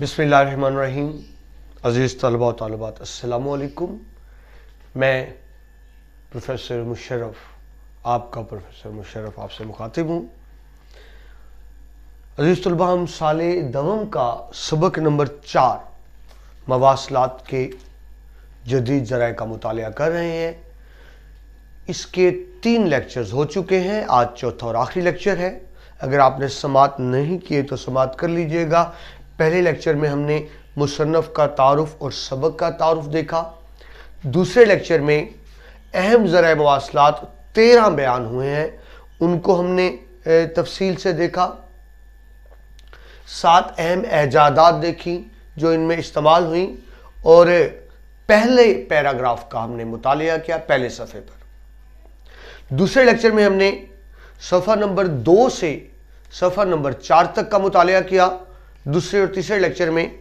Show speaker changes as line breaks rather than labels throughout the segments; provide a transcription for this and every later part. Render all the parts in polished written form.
बिस्मिल्लाहिर्रहमानिर्रहीम। अज़ीज़ तलबा व तालिबात, अस्सलामु अलैकुम। मैं प्रोफेसर मुशर्रफ, आपका प्रोफेसर मुशर्रफ आपसे मुखातिब हूँ। अज़ीज़ तलबा, हम साले दवम का सबक नंबर 4 मवासलात के जदीद ज़राए का मुतालिया कर रहे हैं। इसके 3 लेक्चर्स हो चुके हैं, आज चौथा और आखिरी लेक्चर है। अगर आपने समात नहीं किए तो समात कर लीजिएगा। पहले लेक्चर में हमने मुसन्नफ़ का तारुफ और सबक का तारुफ देखा। दूसरे लेक्चर में अहम ज़राए मवासलात 13 बयान हुए हैं, उनको हमने तफसील से देखा। 7 अहम एजादात देखी जो इनमें इस्तेमाल हुई और पहले पैराग्राफ का हमने मुतालिया किया पहले सफ़े पर। दूसरे लेक्चर में हमने सफ़ा नंबर 2 से सफ़ा नंबर 4 तक का मुतालिया किया दूसरे और तीसरे लेक्चर में।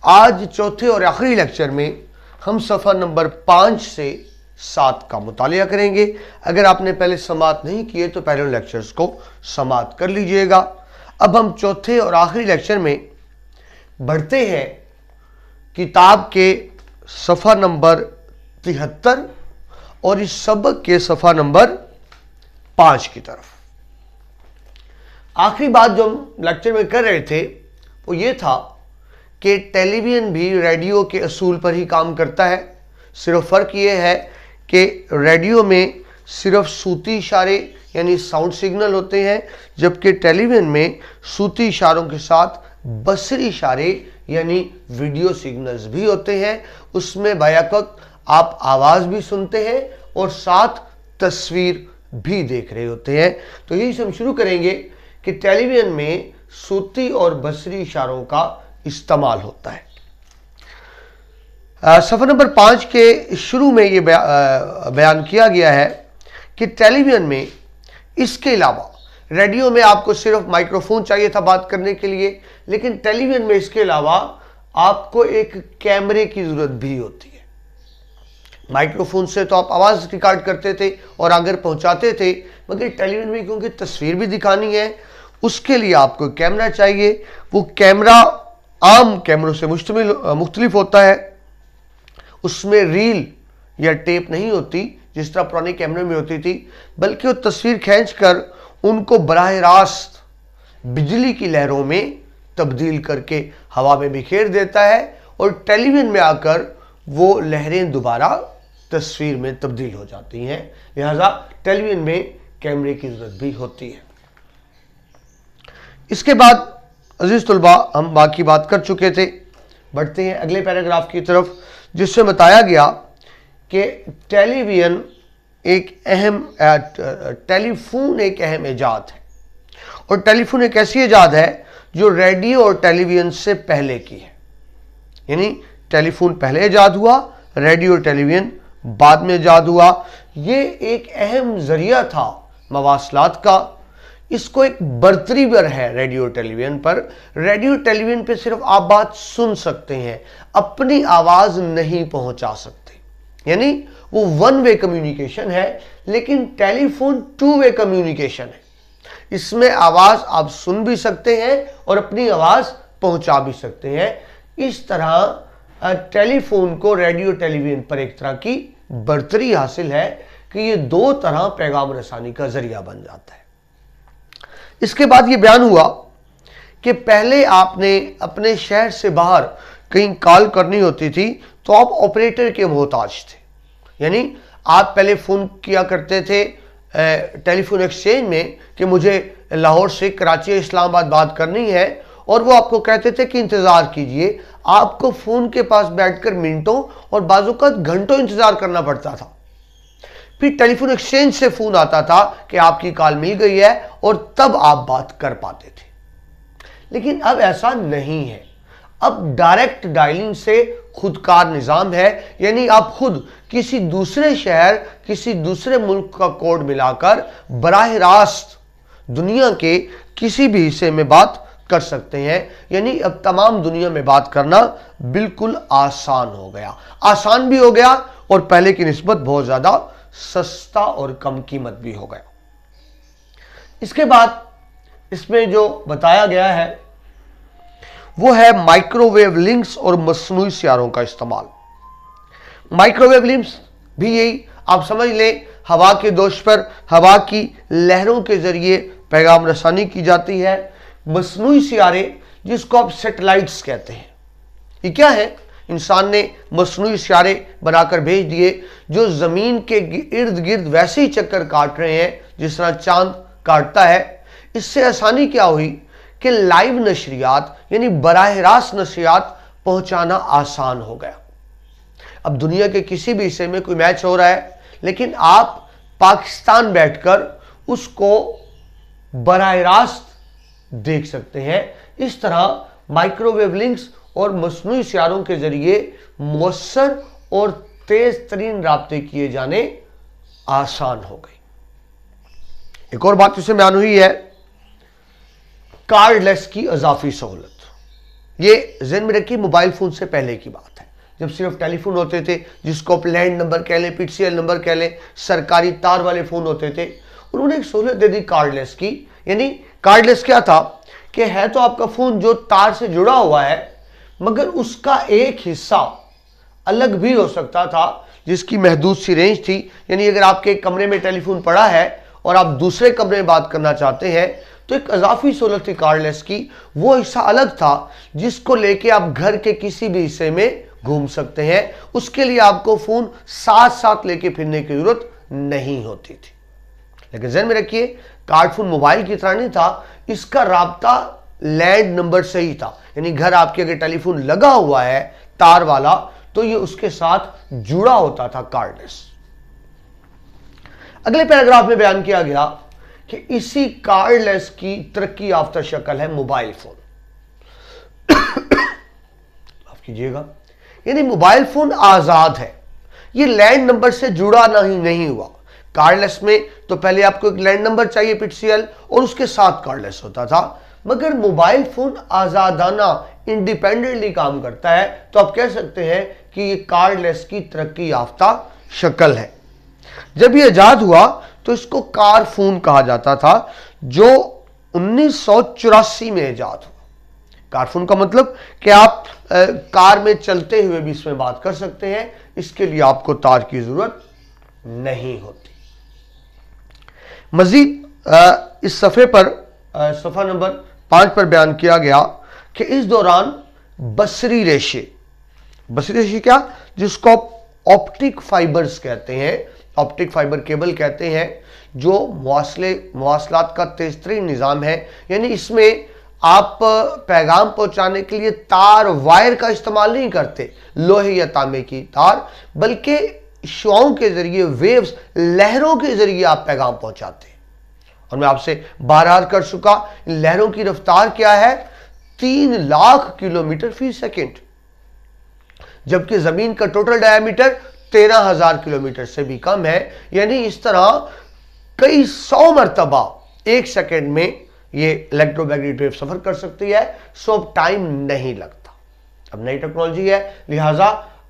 आज चौथे और आखिरी लेक्चर में हम सफ़ा नंबर 5 से 7 का मुतालिया करेंगे। अगर आपने पहले समात नहीं किए तो पहले लेक्चर्स को समात कर लीजिएगा। अब हम चौथे और आखिरी लेक्चर में बढ़ते हैं किताब के सफ़ा नंबर 73 और इस सबक के सफ़ा नंबर 5 की तरफ। आखिरी बात जो हम लेक्चर में कर रहे थे वो ये था कि टेलीविज़न भी रेडियो के असूल पर ही काम करता है। सिर्फ फ़र्क ये है कि रेडियो में सिर्फ सूती इशारे यानी साउंड सिग्नल होते हैं, जबकि टेलीविज़न में सूती इशारों के साथ बसरी इशारे यानी वीडियो सिग्नल्स भी होते हैं। उसमें बैक आप आवाज़ भी सुनते हैं और साथ तस्वीर भी देख रहे होते हैं। तो यही से हम शुरू करेंगे कि टेलीविज़न में सूती और बसरी इशारों का इस्तेमाल होता है। सफ़ा नंबर 5 के शुरू में ये बयान किया गया है कि टेलीविज़न में इसके अलावा रेडियो में आपको सिर्फ माइक्रोफोन चाहिए था बात करने के लिए, लेकिन टेलीविज़न में इसके अलावा आपको एक कैमरे की ज़रूरत भी होती है। माइक्रोफोन से तो आप आवाज़ रिकॉर्ड करते थे और आगे पहुंचाते थे, मगर टेलीविज़न में क्योंकि तस्वीर भी दिखानी है उसके लिए आपको कैमरा चाहिए। वो कैमरा आम कैमरों से मुख्तलिफ होता है। उसमें रील या टेप नहीं होती जिस तरह पुराने कैमरे में होती थी, बल्कि वो तस्वीर खींचकर उनको बराह रास्त बिजली की लहरों में तब्दील करके हवा में बिखेर देता है और टेलीविज़न में आकर वो लहरें दोबारा तस्वीर में तब्दील हो जाती हैं। लिहाजा टेलीविज़न में कैमरे की ज़रूरत भी होती है। इसके बाद अजीज़ तुलबा हम बाकी बात कर चुके थे। बढ़ते हैं अगले पैराग्राफ की तरफ, जिससे बताया गया कि टेलीविज़न एक अहम टेलीफोन एक अहम ईजाद है और टेलीफोन एक ऐसी ईजाद है जो रेडियो और टेलीविज़न से पहले की है। यानी टेलीफोन पहले ईजाद हुआ, रेडियो और टेलीविज़न बाद में ईजाद हुआ। ये एक अहम ज़रिया था मवासलात का। इसको एक बर्तरी पर है रेडियो टेलीविज़न पर। रेडियो टेलीविज़न पे सिर्फ आप बात सुन सकते हैं, अपनी आवाज़ नहीं पहुंचा सकते। यानी वो 1 वे कम्युनिकेशन है, लेकिन टेलीफोन 2 वे कम्युनिकेशन है। इसमें आवाज़ आप सुन भी सकते हैं और अपनी आवाज़ पहुंचा भी सकते हैं। इस तरह टेलीफोन को रेडियो टेलीविज़न पर एक तरह की बर्तरी हासिल है कि ये 2 तरह पैगाम रसानी का जरिया बन जाता है। इसके बाद ये बयान हुआ कि पहले आपने अपने शहर से बाहर कहीं कॉल करनी होती थी तो आप ऑपरेटर के मोहताज थे। यानी आप पहले फ़ोन किया करते थे टेलीफोन एक्सचेंज में कि मुझे लाहौर से कराची इस्लामाबाद बात करनी है, और वो आपको कहते थे कि इंतज़ार कीजिए। आपको फ़ोन के पास बैठकर मिनटों और बाज़-औक़ात घंटों इंतज़ार करना पड़ता था। फिर टेलीफोन एक्सचेंज से फ़ोन आता था कि आपकी कॉल मिल गई है और तब आप बात कर पाते थे। लेकिन अब ऐसा नहीं है। अब डायरेक्ट डायलिंग से खुदकार निज़ाम है। यानी आप खुद किसी दूसरे शहर, किसी दूसरे मुल्क का कोड मिलाकर बराह रास्त दुनिया के किसी भी हिस्से में बात कर सकते हैं। यानी अब तमाम दुनिया में बात करना बिल्कुल आसान हो गया। आसान भी हो गया और पहले की निस्बत बहुत ज़्यादा सस्ता और कम कीमत भी हो गया। इसके बाद इसमें जो बताया गया है वो है माइक्रोवेव लिंक्स और मसनूई सियारों का इस्तेमाल। माइक्रोवेव लिंक्स भी यही आप समझ लें, हवा के दोष पर हवा की लहरों के जरिए पैगाम रसानी की जाती है। मसनूई सियारे जिसको आप सैटेलाइट्स कहते हैं, ये क्या है? इंसान ने मसनूई सियारे बनाकर भेज दिए जो जमीन के इर्द गिर्द वैसे ही चक्कर काट रहे हैं जिस तरह चांद काटता है। इससे आसानी क्या हुई कि लाइव नशरियात यानी बराह रास्त नशरियात पहुंचाना आसान हो गया। अब दुनिया के किसी भी हिस्से में कोई मैच हो रहा है, लेकिन आप पाकिस्तान बैठकर उसको बराह रास्त देख सकते हैं। इस तरह माइक्रोवेव लिंक्स और मसनूई सियारों के जरिए मौसर और तेज तरीन राब्ते किए जाने आसान हो गई। एक और बात इसमें बयान हुई है, कार्डलेस की इजाफी सहूलत। ये ज़हन में रखिए, मोबाइल फोन से पहले की बात है, जब सिर्फ टेलीफोन होते थे जिसको आप लैंड नंबर कह लें, पीसीएल नंबर कह लें, सरकारी तार वाले फोन होते थे। उन्होंने एक सहूलत दे दी कार्डलेस की। यानी कार्डलेस क्या था कि है तो आपका फोन जो तार से जुड़ा हुआ है, मगर उसका एक हिस्सा अलग भी हो सकता था जिसकी महदूद सी रेंज थी। यानी अगर आपके एक कमरे में टेलीफोन पड़ा है और आप दूसरे कमरे में बात करना चाहते हैं तो एक इजाफी सहूलत थी कार्डलेस की, वो हिस्सा अलग था जिसको लेके आप घर के किसी भी हिस्से में घूम सकते हैं। उसके लिए आपको फोन साथ साथ लेके फिरने की जरूरत नहीं होती थी। लेकिन ध्यान में रखिए, कार्ड फोन मोबाइल की तरह नहीं था, इसका राब्ता लैंड नंबर से ही था। यानी घर आपके अगर टेलीफोन लगा हुआ है तार वाला तो ये उसके साथ जुड़ा होता था कार्डलेस। अगले पैराग्राफ में बयान किया गया कि इसी कार्डलेस की तरक्की याफ्ता शक्ल है मोबाइल फोन। माफ कीजिएगा, यानी मोबाइल फोन आजाद है, ये लैंड नंबर से जुड़ा नहीं हुआ। कार्डलेस में तो पहले आपको एक लैंड नंबर चाहिए पीसीएल और उसके साथ कार्डलेस होता था, मगर मोबाइल फोन आजादाना इंडिपेंडेंटली काम करता है। तो आप कह सकते हैं कि ये कार्डलेस की तरक्की याफ्ता शक्ल है। जब ये आजाद हुआ तो इसको कार फोन कहा जाता था, जो 1984 में इजाद हुआ। कार फोन का मतलब कि आप कार में चलते हुए भी इसमें बात कर सकते हैं, इसके लिए आपको तार की जरूरत नहीं होती। मजीद इस सफ़े पर सफ़ा नंबर 5 पर बयान किया गया कि इस दौरान बसरी रेशे क्या, जिसको ऑप्टिक फाइबर्स कहते हैं, ऑप्टिक फाइबर केबल कहते हैं, जो मवासलात का तेज तरीन निज़ाम है। यानी इसमें आप पैगाम पहुंचाने के लिए तार वायर का इस्तेमाल नहीं करते, लोहे या तांबे की तार, बल्कि शुआओं के जरिए, वेव्स, लहरों के जरिए आप पैगाम पहुंचाते हैं। और मैं आपसे बार कर चुका, लहरों की रफ्तार क्या है? 3 लाख किलोमीटर फी सेकेंड, जबकि जमीन का टोटल डायमीटर 13,000 किलोमीटर से भी कम है। यानी इस तरह कई 100 मरतबा एक सेकेंड में ये इलेक्ट्रोमैग्नेटिक वेव सफर कर सकती है, सो अब टाइम नहीं लगता। अब नई टेक्नोलॉजी है, लिहाजा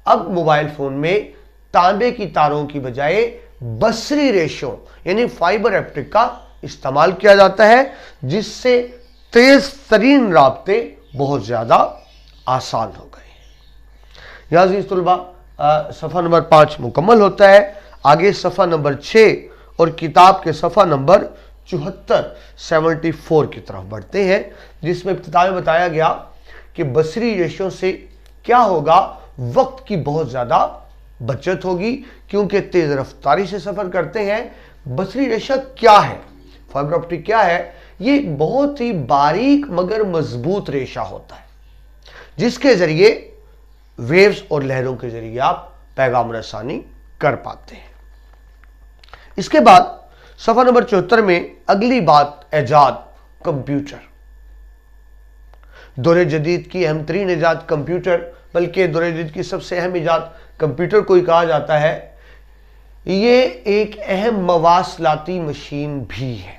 अब मोबाइल फोन में तांबे की तारों की बजाय बसरी रेशों यानी फाइबर ऑप्टिक का इस्तेमाल किया जाता है, जिससे तेज तरीन राब्ते बहुत ज्यादा आसान हो गए। यहां अज़ीज़ तुलबा सफ़ा नंबर 5 मुकम्मल होता है। आगे सफ़ा नंबर 6 और किताब के सफ़ा नंबर 74 की तरफ बढ़ते हैं, जिसमें इब्तिदा में बताया गया कि बसरी रेशों से क्या होगा, वक्त की बहुत ज़्यादा बचत होगी क्योंकि तेज़ रफ्तारी से सफ़र करते हैं। बसरी रेशा क्या है, फाइबर ऑप्टिक क्या है? ये एक बहुत ही बारीक मगर मजबूत रेशा होता है, जिसके ज़रिए वेव्स और लहरों के जरिए आप पैगाम रसानी कर पाते हैं। इसके बाद सफ़ा नंबर 74 में अगली बात, ऐजाद कंप्यूटर। दौरे जदीद की अहम तरीन ईजाद कंप्यूटर, बल्कि दौरे जदीद की सबसे अहम ईजाद कंप्यूटर को ही कहा जाता है। ये एक अहम मवासलाती मशीन भी है।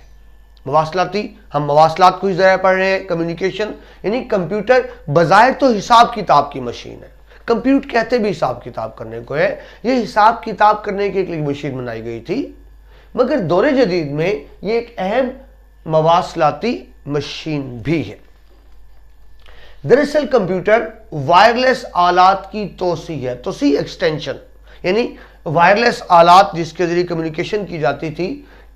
मवासलाती, हम मवासलात को ही ज़रा पढ़ रहे हैं, कम्युनिकेशन। यानी कंप्यूटर बज़ाहिर तो हिसाब किताब की मशीन है, कंप्यूटर कहते भी हिसाब किताब करने को है। ये हिसाब किताब करने के लिए मशीन बनाई गई थी, मगर दौरे जदीद में ये एक अहम मवासलाती मशीन भी है। दरअसल कंप्यूटर वायरलेस आलात की तोसी है, तोसी एक्सटेंशन, यानी वायरलेस आलात जिसके जरिए कम्युनिकेशन की जाती थी,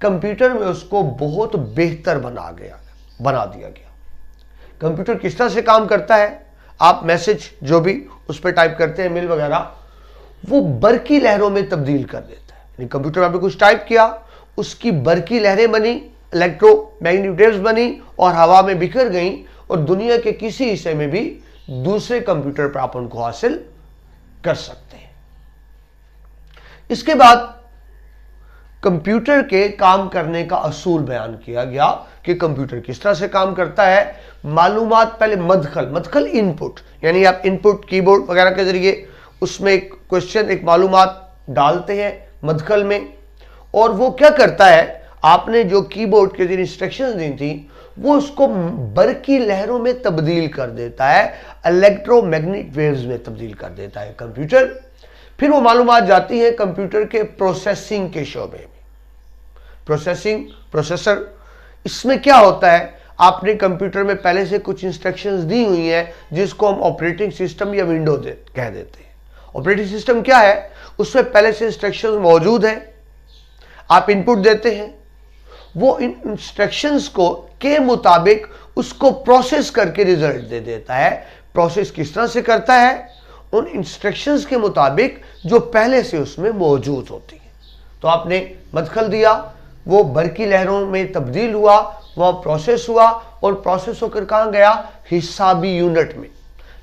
कंप्यूटर में उसको बहुत बेहतर बना दिया गया। कंप्यूटर किस तरह से काम करता है, आप मैसेज जो भी उस पर टाइप करते हैं, मेल वगैरह, वो बरकी लहरों में तब्दील कर देता है। यानी कंप्यूटर में आपने कुछ टाइप किया, उसकी बरकी लहरें बनी, इलेक्ट्रोमैग्नेटिक वेव्स बनी और हवा में बिखर गई और दुनिया के किसी हिस्से में भी दूसरे कंप्यूटर पर आप उनको हासिल कर सकते हैं। इसके बाद कंप्यूटर के काम करने का असूल बयान किया गया कि कंप्यूटर किस तरह से काम करता है। मालूमात पहले मदखल इनपुट, यानी आप इनपुट कीबोर्ड वगैरह के जरिए उसमें एक क्वेश्चन, एक मालूमात डालते हैं मदखल में, और वो क्या करता है, आपने जो कीबोर्ड के जरिए इंस्ट्रक्शंस दी थी वो उसको बरकी लहरों में तब्दील कर देता है, इलेक्ट्रोमैग्नेटिक वेव्स में तब्दील कर देता है कंप्यूटर। फिर वो मालूमात जाती है कंप्यूटर के प्रोसेसिंग के शोबे में। प्रोसेसर, इसमें क्या होता है, आपने कंप्यूटर में पहले से कुछ इंस्ट्रक्शंस दी हुई हैं जिसको हम ऑपरेटिंग सिस्टम या विंडो कह देते हैं। ऑपरेटिंग सिस्टम क्या है, उसमें पहले से इंस्ट्रक्शंस मौजूद हैं, आप इनपुट देते हैं, वो इन इंस्ट्रक्शंस को के मुताबिक उसको प्रोसेस करके रिजल्ट दे देता है। प्रोसेस किस तरह से करता है, उन इंस्ट्रक्शंस के मुताबिक जो पहले से उसमें मौजूद होती है। तो आपने मदखल दिया, वो बरकी लहरों में तब्दील हुआ, वह प्रोसेस हुआ और प्रोसेस होकर कहाँ गया, हिसाबी यूनिट में,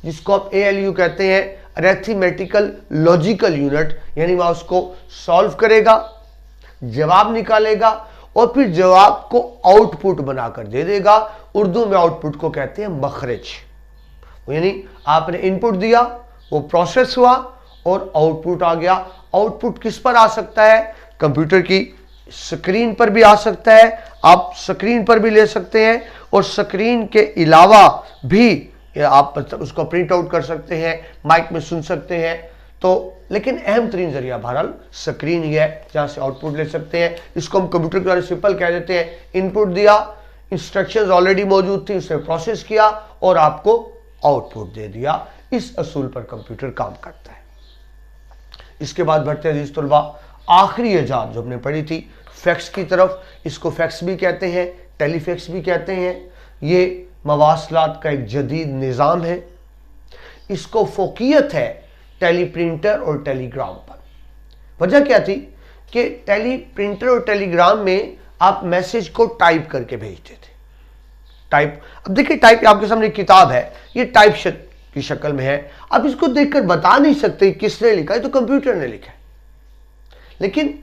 जिसको आप ALU कहते हैं, अरिथमेटिकल लॉजिकल यूनिट, यानी वह उसको सॉल्व करेगा, जवाब निकालेगा और फिर जवाब को आउटपुट बनाकर दे देगा। उर्दू में आउटपुट को कहते हैं मखरज। यानी आपने इनपुट दिया, वो प्रोसेस हुआ और आउटपुट आ गया। आउटपुट किस पर आ सकता है, कंप्यूटर की स्क्रीन पर भी आ सकता है, आप स्क्रीन पर भी ले सकते हैं और स्क्रीन के अलावा भी आप उसको प्रिंट आउट कर सकते हैं, माइक में सुन सकते हैं। तो लेकिन अहम तरीन जरिया बहरहाल स्क्रीन ही है जहां से आउटपुट ले सकते हैं। इसको हम कंप्यूटर के बारे में सिंपल कह देते हैं, इनपुट दिया, इंस्ट्रक्शंस ऑलरेडी मौजूद थी, उसे प्रोसेस किया और आपको आउटपुट दे दिया। इस असूल पर कंप्यूटर काम करता है। इसके बाद बढ़ते हैं अजीज तुलबा, आखिरी इजाद जो हमने पढ़ी थी फैक्स की तरफ। इसको फैक्स भी कहते हैं, टेलीफैक्स भी कहते हैं। ये मवासलात का एक जदीद निज़ाम है। इसको फोकियत है टेलीप्रिंटर और टेलीग्राम पर। वजह क्या थी कि टेलीप्रिंटर और टेलीग्राम में आप मैसेज को टाइप करके भेजते थे। टाइप, अब देखिए टाइप आपके सामने एक किताब है, ये टाइप की शक्ल में है, आप इसको देखकर बता नहीं सकते किसने लिखा है, तो कंप्यूटर ने लिखा है। लेकिन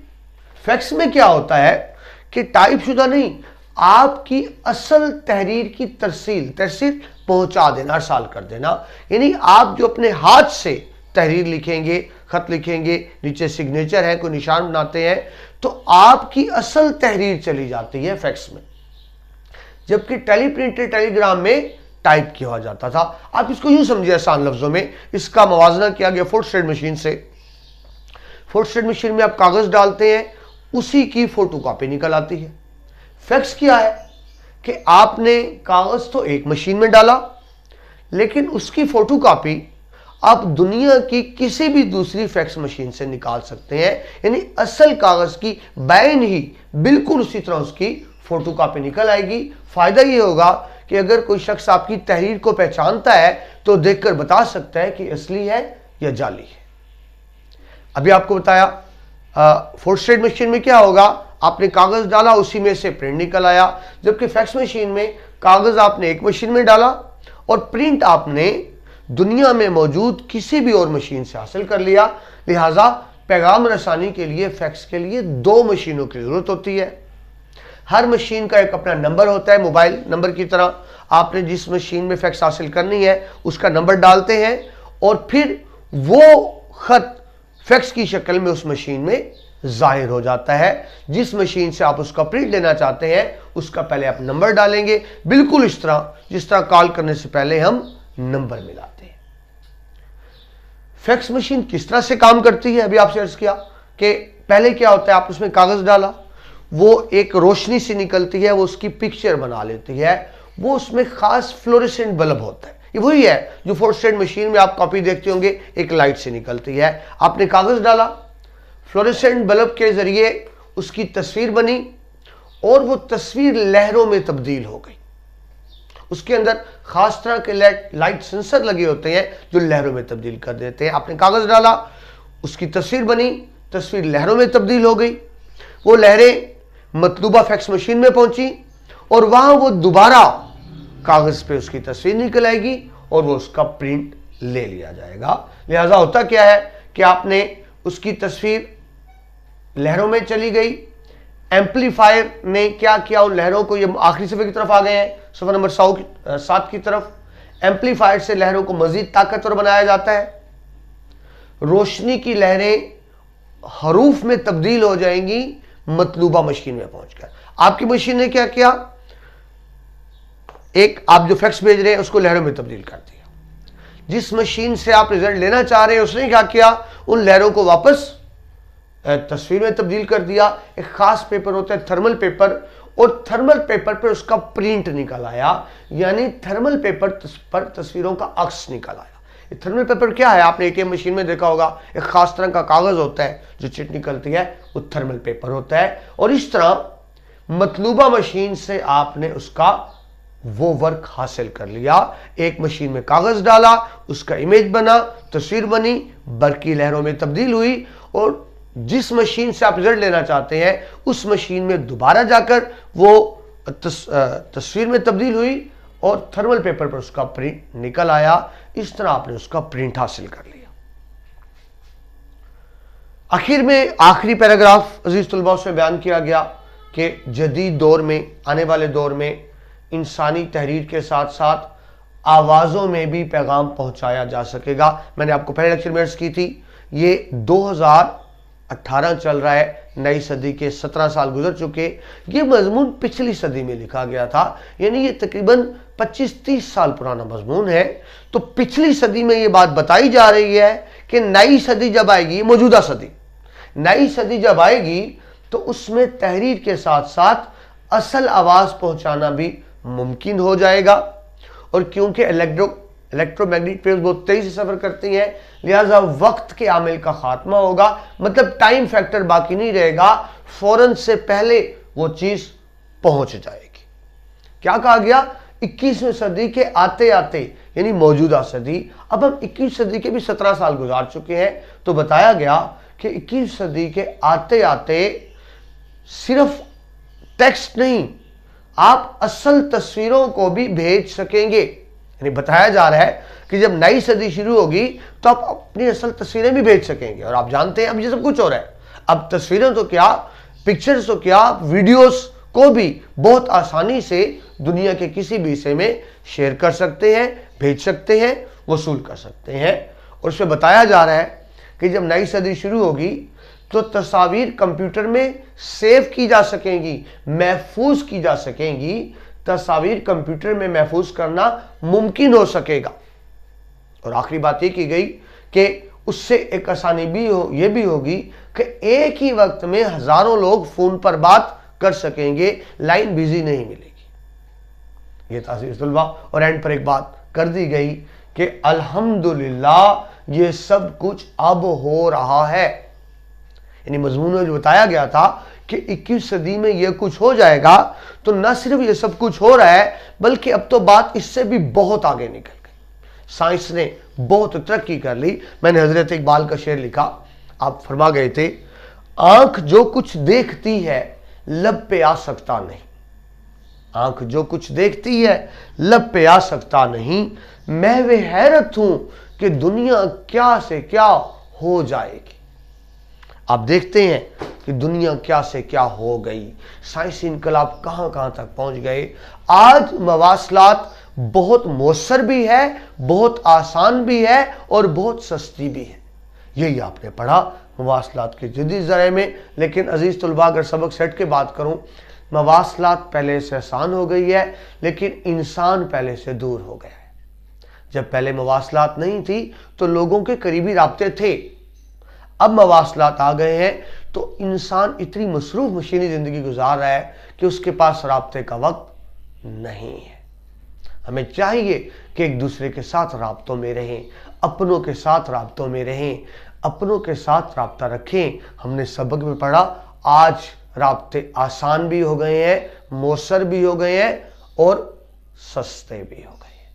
फैक्स में क्या होता है कि टाइप शुदा नहीं, आपकी असल तहरीर की तरसील पहुंचा देना, अरसाल कर देना। यानी आप जो अपने हाथ से तहरीर लिखेंगे, खत लिखेंगे, नीचे सिग्नेचर है, कोई निशान बनाते हैं, तो आपकी असल तहरीर चली जाती है फैक्स में। जबकि टेलीप्रिंटर टेलीग्राम में टाइप किया जाता था। आप इसको यूं समझिए आसान लफ्जों में, इसका मवाजना किया गया फोटोस्टेट मशीन से। फोटोस्टेट मशीन में आप कागज डालते हैं, उसी की फोटोकॉपी निकल आती है। फैक्स क्या है कि आपने कागज तो एक मशीन में डाला, लेकिन उसकी फोटोकॉपी आप दुनिया की किसी भी दूसरी फैक्स मशीन से निकाल सकते हैं। यानी असल कागज की बैन ही बिल्कुल उसी तरह उसकी फोटोकॉपी निकल आएगी। फायदा ये होगा कि अगर कोई शख्स आपकी तहरीर को पहचानता है तो देखकर बता सकता है कि असली है या जाली है। अभी आपको बताया फोटोस्टेट मशीन में क्या होगा, आपने कागज डाला, उसी में से प्रिंट निकल आया। जबकि फैक्स मशीन में कागज आपने एक मशीन में डाला और प्रिंट आपने दुनिया में मौजूद किसी भी और मशीन से हासिल कर लिया। लिहाजा पैगाम रसानी के लिए फैक्स के लिए दो मशीनों की जरूरत होती है। हर मशीन का एक अपना नंबर होता है, मोबाइल नंबर की तरह। आपने जिस मशीन में फैक्स हासिल करनी है उसका नंबर डालते हैं और फिर वो खत फैक्स की शक्ल में उस मशीन में जाहिर हो जाता है। जिस मशीन से आप उसका प्रिंट लेना चाहते हैं उसका पहले आप नंबर डालेंगे, बिल्कुल इस तरह जिस तरह कॉल करने से पहले हम नंबर मिलाते हैं। फैक्स मशीन किस तरह से काम करती है, अभी आपसे अर्ज किया कि पहले क्या होता है, आप उसमें कागज डाला, वो एक रोशनी सी निकलती है, वो उसकी पिक्चर बना लेती है। वो उसमें खास फ्लोरेसेंट बल्ब होता है, ये वही है जो फोर्थ स्टेट मशीन में आप कॉपी देखते होंगे, एक लाइट से निकलती है। आपने कागज डाला, फ्लोरेसेंट बल्ब के जरिए उसकी तस्वीर बनी और वो तस्वीर लहरों में तब्दील हो गई। उसके अंदर खास तरह के लाइट सेंसर लगे होते हैं जो लहरों में तब्दील कर देते हैं। आपने कागज डाला, उसकी तस्वीर बनी, तस्वीर लहरों में तब्दील हो गई। वो लहरें मतलूबा फैक्स मशीन में पहुंची और वहां वो दोबारा कागज पे उसकी तस्वीर निकल आएगी और वो उसका प्रिंट ले लिया जाएगा। लिहाजा होता क्या है कि आपने उसकी तस्वीर लहरों में चली गई, एम्पलीफायर ने क्या किया, उन लहरों को, ये आखिरी सफ़े की तरफ आ गए हैं, सफ़ा नंबर 7 की तरफ। एम्पलीफायर से लहरों को मजीद ताकतवर बनाया जाता है। रोशनी की लहरें हरूफ में तब्दील हो जाएंगी मतलूबा मशीन में पहुंचकर। आपकी मशीन ने क्या किया, एक आप जो फैक्स भेज रहे हैं उसको लहरों में तब्दील कर दिया। जिस मशीन से आप रिजल्ट लेना चाह रहे हैं उसने क्या किया, उन लहरों को वापस तस्वीर में तब्दील कर दिया। एक खास पेपर होता है थर्मल पेपर, और थर्मल पेपर पर उसका प्रिंट निकल आया, यानी थर्मल पेपर पर तस्वीरों का अक्स निकल आया। ये थर्मल पेपर क्या है, आपने एटीएम मशीन में देखा होगा, एक खास तरह का कागज होता है जो चिट निकलती है, वो थर्मल पेपर होता है। और इस तरह मतलूबा मशीन से आपने उसका वो वर्क हासिल कर लिया। एक मशीन में कागज डाला, उसका इमेज बना, तस्वीर बनी, बरकी लहरों में तब्दील हुई, और जिस मशीन से आप रिजल्ट लेना चाहते हैं उस मशीन में दोबारा जाकर वो तस्वीर में तब्दील हुई और थर्मल पेपर पर उसका प्रिंट निकल आया। इस तरह आपने उसका प्रिंट हासिल कर लिया। आखिर में आखिरी पैराग्राफ अजीज तुलबा उसमें बयान किया गया कि जदीद दौर में, आने वाले दौर में इंसानी तहरीर के साथ साथ आवाज़ों में भी पैगाम पहुंचाया जा सकेगा। मैंने आपको पहले लेक्चर में अर्ज की थी, ये 2018 चल रहा है, नई सदी के 17 साल गुजर चुके। ये मजमून पिछली सदी में लिखा गया था, यानी ये तकरीबन 25-30 साल पुराना मजमून है। तो पिछली सदी में ये बात बताई जा रही है कि नई सदी जब आएगी, मौजूदा सदी, नई सदी जब आएगी तो उसमें तहरीर के साथ साथ असल आवाज़ पहुंचाना भी मुमकिन हो जाएगा। और क्योंकि इलेक्ट्रोमैग्नेटिक वेव्स बहुत तेजी से सफर करती हैं, लिहाजा वक्त के आमिल का खात्मा होगा, मतलब टाइम फैक्टर बाकी नहीं रहेगा, फौरन से पहले वो चीज पहुंच जाएगी। क्या कहा गया, 21वीं सदी के आते आते, यानी मौजूदा सदी, अब हम 21वीं सदी के भी 17 साल गुजार चुके हैं, तो बताया गया कि 21वीं सदी के आते आते सिर्फ टेक्स्ट नहीं, आप असल तस्वीरों को भी भेज सकेंगे। यानी बताया जा रहा है कि जब नई सदी शुरू होगी तो आप अपनी असल तस्वीरें भी भेज सकेंगे। और आप जानते हैं अब ये सब कुछ हो रहा है, अब तस्वीरें तो क्या, पिक्चर्स तो क्या, वीडियोस को भी बहुत आसानी से दुनिया के किसी भी हिस्से में शेयर कर सकते हैं, भेज सकते हैं, वसूल कर सकते हैं। और उसमें बताया जा रहा है कि जब नई सदी शुरू होगी तो तस्वीर कंप्यूटर में सेव की जा सकेंगी, महफूज की जा सकेंगी, तस्वीर कंप्यूटर में महफूज करना मुमकिन हो सकेगा। और आखिरी बात ये की गई कि उससे एक आसानी भी ये भी होगी कि एक ही वक्त में हजारों लोग फोन पर बात कर सकेंगे, लाइन बिजी नहीं मिलेगी। ये तासीर तुलबा। और एंड पर एक बात कर दी गई कि अल्हम्दुलिल्लाह ये सब कुछ अब हो रहा है। यानी मजमून में जो बताया गया था कि 21 सदी में यह कुछ हो जाएगा, तो न सिर्फ ये सब कुछ हो रहा है बल्कि अब तो बात इससे भी बहुत आगे निकल गई। साइंस ने बहुत तरक्की कर ली। मैंने हजरत इकबाल का शेर लिखा, आप फरमा गए थे, आंख जो कुछ देखती है लब पे आ सकता नहीं, आंख जो कुछ देखती है लब पे आ सकता नहीं, मैं वे हैरत हूं कि दुनिया क्या से क्या हो जाएगी। आप देखते हैं कि दुनिया क्या से क्या हो गई, साइंसी इनकलाब कहां कहां तक पहुंच गए। आज मवासलात बहुत मौसर भी है, बहुत आसान भी है और बहुत सस्ती भी है। यही आपने पढ़ा मवासलात के जदीद ज़राए में। लेकिन अजीज़ तुलबा, अगर सबक सेट के बात करूं, मवासलात पहले से आसान हो गई है लेकिन इंसान पहले से दूर हो गया है। जब पहले मवासलात नहीं थी तो लोगों के करीबी राब्ते थे, अब मवासलात आ गए हैं तो इंसान इतनी मसरूफ मशीनी ज़िंदगी गुजार रहा है कि उसके पास राब्ते का वक्त नहीं है। हमें चाहिए कि एक दूसरे के साथ राब्तों में रहें, अपनों के साथ राब्तों में रहें, अपनों के साथ राब्ता रखें। हमने सबक में पढ़ा, आज राब्ते आसान भी हो गए हैं, मौसर भी हो गए हैं और सस्ते भी हो गए हैं।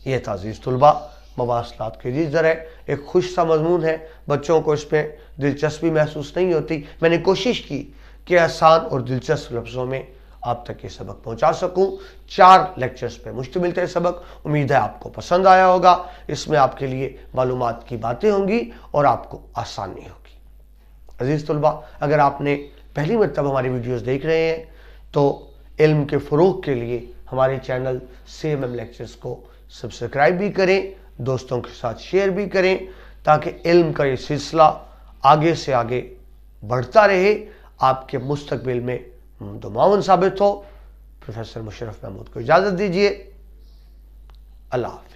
यह था अजीज तुलबा मवासलात की जिस तरह एक खुश सा मजमून है, बच्चों को इसमें दिलचस्पी महसूस नहीं होती। मैंने कोशिश की कि आसान और दिलचस्प लफ्ज़ों में आप तक ये सबक पहुंचा सकूं। 4 लेक्चर्स पे मुश्तमिल थे सबक। उम्मीद है आपको पसंद आया होगा। इसमें आपके लिए मालूमात की बातें होंगी और आपको आसानी होगी। अजीज़ तुलबा, अगर आपने पहली मरतबा हमारी वीडियोस देख रहे हैं तो इल्म के फ़रोग़ के लिए हमारे चैनल CMM लेक्चर्स को सब्सक्राइब भी करें, दोस्तों के साथ शेयर भी करें, ताकि इल्म का ये सिलसिला आगे से आगे बढ़ता रहे, आपके मुस्तकबिल में दुआवन साबित हो। प्रोफेसर मुशर्रफ महमूद को इजाज़त दीजिए। अल्लाह।